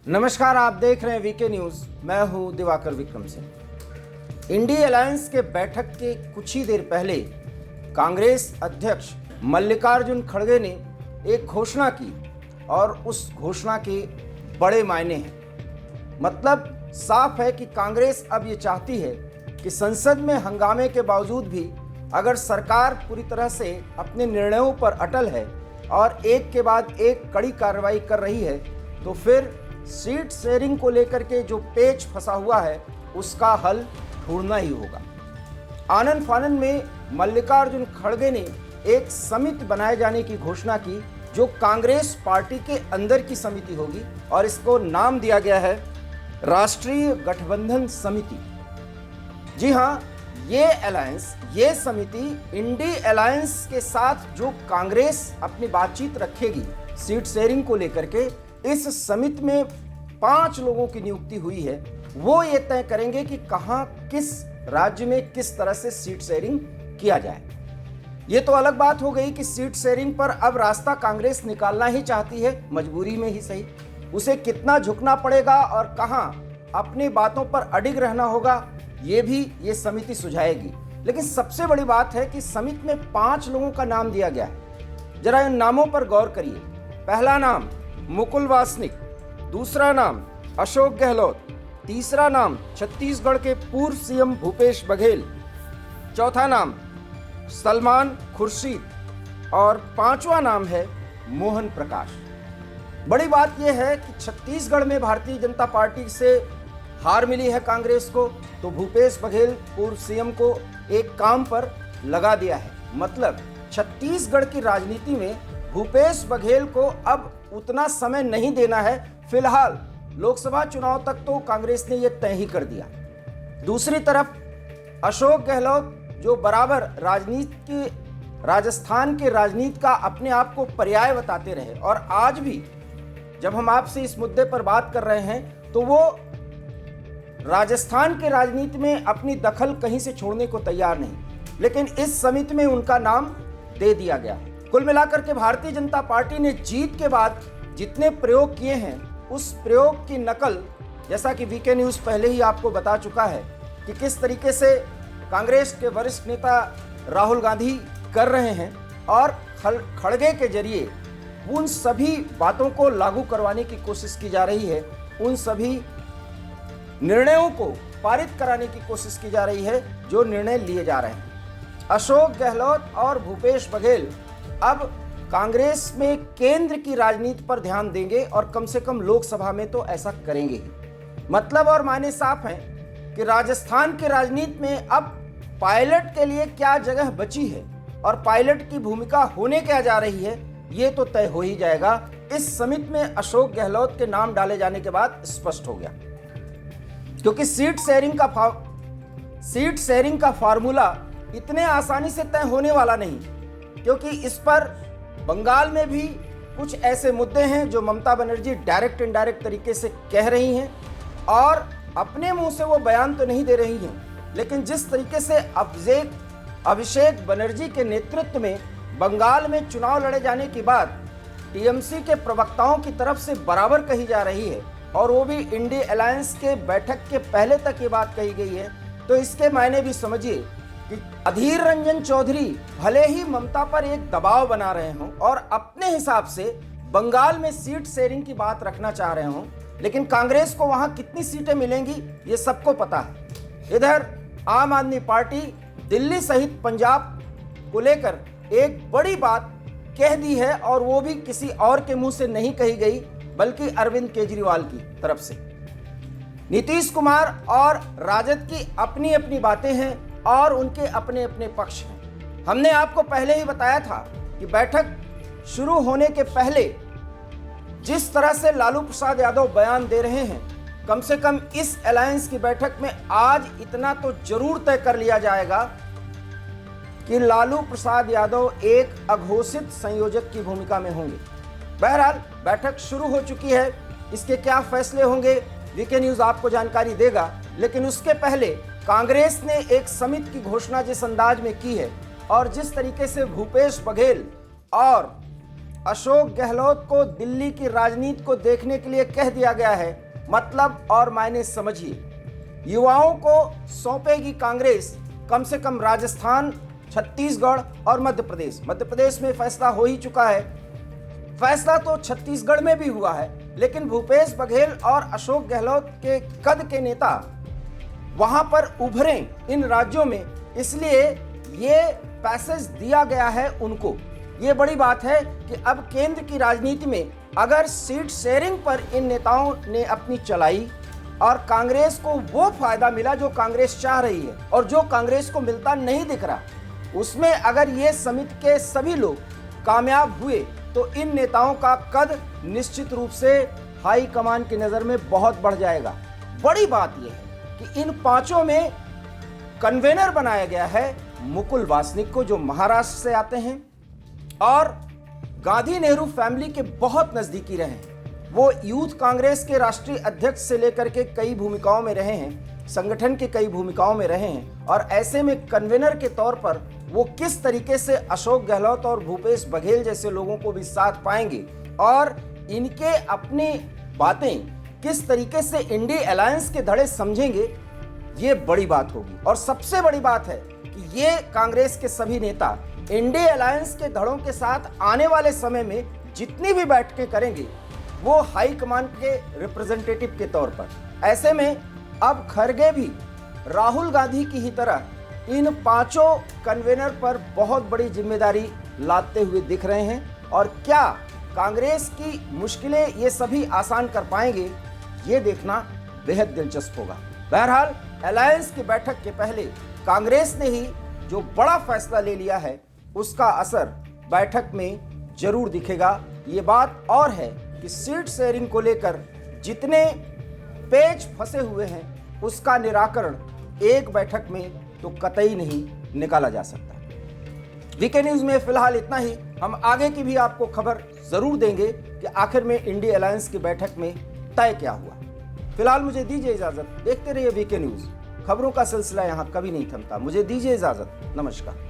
नमस्कार, आप देख रहे हैं वीके न्यूज। मैं हूं दिवाकर विक्रम सिंह। इंडी अलायंस के बैठक के कुछ ही देर पहले कांग्रेस अध्यक्ष मल्लिकार्जुन खड़गे ने एक घोषणा की और उस घोषणा के बड़े मायने हैं। मतलब साफ है कि कांग्रेस अब ये चाहती है कि संसद में हंगामे के बावजूद भी अगर सरकार पूरी तरह से अपने निर्णयों पर अटल है और एक के बाद एक कड़ी कार्रवाई कर रही है, तो फिर सीट शेयरिंग को लेकर के जो पेच फंसा हुआ है उसका हल ढूंढना ही होगा। आनन फानन में मल्लिकार्जुन खड़गे ने एक समिति बनाए जाने की घोषणा की, जो कांग्रेस पार्टी के अंदर की समिति होगी और इसको नाम दिया गया है राष्ट्रीय गठबंधन समिति। जी हाँ, ये अलायंस, ये समिति इंडी अलायंस के साथ जो कांग्रेस अपनी बातचीत रखेगी सीट शेयरिंग को लेकर के, इस समिति में 5 लोगों की नियुक्ति हुई है। वो ये तय करेंगे कि कहां, किस राज्य में किस तरह से सीट शेयरिंग किया जाए। ये तो अलग बात हो गई कि सीट शेयरिंग पर अब रास्ता कांग्रेस निकालना ही चाहती है, मजबूरी में ही सही। उसे कितना झुकना पड़ेगा और कहां अपनी बातों पर अडिग रहना होगा, ये भी ये समिति सुझाएगी। लेकिन सबसे बड़ी बात है कि समिति में 5 लोगों का नाम दिया गया है। जरा इन नामों पर गौर करिए। पहला नाम मुकुल वासनिक, दूसरा नाम अशोक गहलोत, तीसरा नाम छत्तीसगढ़ के पूर्व सीएम भूपेश बघेल, चौथा नाम सलमान खुर्शीद और 5वां नाम है मोहन प्रकाश। बड़ी बात यह है कि छत्तीसगढ़ में भारतीय जनता पार्टी से हार मिली है कांग्रेस को, तो भूपेश बघेल पूर्व सीएम को एक काम पर लगा दिया है। मतलब छत्तीसगढ़ की राजनीति में भूपेश बघेल को अब उतना समय नहीं देना है। फिलहाल लोकसभा चुनाव तक तो कांग्रेस ने यह तय ही कर दिया। दूसरी तरफ अशोक गहलोत, जो बराबर राजस्थान के राजनीति का अपने आप को पर्याय बताते रहे और आज भी जब हम आपसे इस मुद्दे पर बात कर रहे हैं तो वो राजस्थान के राजनीति में अपनी दखल कहीं से छोड़ने को तैयार नहीं, लेकिन इस समिति में उनका नाम दे दिया गया है। कुल मिलाकर के भारतीय जनता पार्टी ने जीत के बाद जितने प्रयोग किए हैं, उस प्रयोग की नकल, जैसा कि वीके न्यूज पहले ही आपको बता चुका है कि किस तरीके से कांग्रेस के वरिष्ठ नेता राहुल गांधी कर रहे हैं और खड़गे के जरिए उन सभी बातों को लागू करवाने की कोशिश की जा रही है, उन सभी निर्णयों को पारित कराने की कोशिश की जा रही है जो निर्णय लिए जा रहे हैं। अशोक गहलोत और भूपेश बघेल अब कांग्रेस में केंद्र की राजनीति पर ध्यान देंगे और कम से कम लोकसभा में तो ऐसा करेंगे ही। मतलब और मायने साफ हैं कि राजस्थान की राजनीति में अब पायलट के लिए क्या जगह बची है और पायलट की भूमिका होने क्या जा रही है, ये तो तय हो ही जाएगा। इस समिति में अशोक गहलोत के नाम डाले जाने के बाद स्पष्ट हो गया, क्योंकि सीट शेयरिंग का फार्मूला इतने आसानी से तय होने वाला नहीं, क्योंकि इस पर बंगाल में भी कुछ ऐसे मुद्दे हैं जो ममता बनर्जी डायरेक्ट इनडायरेक्ट तरीके से कह रही हैं और अपने मुंह से वो बयान तो नहीं दे रही हैं, लेकिन जिस तरीके से अभिषेक बनर्जी के नेतृत्व में बंगाल में चुनाव लड़े जाने के बाद टीएमसी के प्रवक्ताओं की तरफ से बराबर कही जा रही है और वो भी इंडी अलायंस के बैठक के पहले तक ये बात कही गई है, तो इसके मायने भी समझिए कि अधीर रंजन चौधरी भले ही ममता पर एक दबाव बना रहे हों और अपने हिसाब से बंगाल में सीट शेयरिंग की बात रखना चाह रहे हों, लेकिन कांग्रेस को वहां कितनी सीटें मिलेंगी ये सबको पता है। इधर आम आदमी पार्टी दिल्ली सहित पंजाब को लेकर एक बड़ी बात कह दी है और वो भी किसी और के मुंह से नहीं कही गई, बल्कि अरविंद केजरीवाल की तरफ से। नीतीश कुमार और राजद की अपनी अपनी बातें हैं और उनके अपने अपने पक्ष हैं। हमने आपको पहले ही बताया था कि बैठक शुरू होने के पहले जिस तरह से लालू प्रसाद यादव बयान दे रहे हैं, कम से कम इस अलायंस की बैठक में आज इतना तो जरूर तय कर लिया जाएगा कि लालू प्रसाद यादव एक अघोषित संयोजक की भूमिका में होंगे। बहरहाल बैठक शुरू हो चुकी है, इसके क्या फैसले होंगे वीके न्यूज आपको जानकारी देगा, लेकिन उसके पहले कांग्रेस ने एक समिति की घोषणा जिस अंदाज में की है और जिस तरीके से भूपेश बघेल और अशोक गहलोत को दिल्ली की राजनीति को देखने के लिए कह दिया गया है। मतलब और मायने समझिए, युवाओं को सौंपेगी कांग्रेस कम से कम राजस्थान, छत्तीसगढ़ और मध्य प्रदेश। मध्य प्रदेश में फैसला हो ही चुका है, फैसला तो छत्तीसगढ़ में भी हुआ है, लेकिन भूपेश बघेल और अशोक गहलोत के कद के नेता वहां पर उभरे इन राज्यों में, इसलिए ये पैसेज दिया गया है उनको। ये बड़ी बात है कि अब केंद्र की राजनीति में अगर सीट शेयरिंग पर इन नेताओं ने अपनी चलाई और कांग्रेस को वो फायदा मिला जो कांग्रेस चाह रही है और जो कांग्रेस को मिलता नहीं दिख रहा, उसमें अगर ये समिति के सभी लोग कामयाब हुए तो इन नेताओं का कद निश्चित रूप से हाई कमान की नजर में बहुत बढ़ जाएगा। बड़ी बात यह है कि इन पांचों में कन्वेनर बनाया गया है मुकुल वासनिक को, जो महाराष्ट्र से आते हैं और गांधी नेहरू फैमिली के बहुत नजदीकी रहे हैं। वो यूथ कांग्रेस के राष्ट्रीय अध्यक्ष से लेकर के कई भूमिकाओं में रहे हैं, संगठन के कई भूमिकाओं में रहे हैं, और ऐसे में कन्वेनर के तौर पर वो किस तरीके से अशोक गहलोत और भूपेश बघेल जैसे लोगों को भी साथ पाएंगे और इनके अपनी बातें किस तरीके से इंडी अलायंस के धड़े समझेंगे, ये बड़ी बात होगी। और सबसे बड़ी बात है कि ये कांग्रेस के सभी नेता इंडी अलायंस के धड़ों के साथ आने वाले समय में जितनी भी बैठकें करेंगे वो हाई कमान के रिप्रेजेंटेटिव के तौर पर। ऐसे में अब खरगे भी राहुल गांधी की ही तरह इन पांचों कन्वेनर पर बहुत बड़ी जिम्मेदारी लादते हुए दिख रहे हैं, और क्या कांग्रेस की मुश्किलें ये सभी आसान कर पाएंगे, ये देखना बेहद दिलचस्प होगा। बहरहाल अलायंस की बैठक के पहले कांग्रेस ने ही जो बड़ा फैसला ले लिया है उसका असर बैठक में जरूर दिखेगा। ये बात और है कि सीट शेयरिंग को लेकर जितने पेच फंसे हुए हैं उसका निराकरण एक बैठक में तो कतई नहीं निकाला जा सकता। वीके न्यूज में फिलहाल इतना ही। हम आगे की भी आपको खबर जरूर देंगे कि आखिर में इंडी अलायंस की बैठक में तय क्या हुआ। फिलहाल मुझे दीजिए इजाजत, देखते रहिए वीके न्यूज। खबरों का सिलसिला यहाँ कभी नहीं थमता। मुझे दीजिए इजाजत, नमस्कार।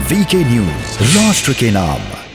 वीके न्यूज, राष्ट्र के नाम।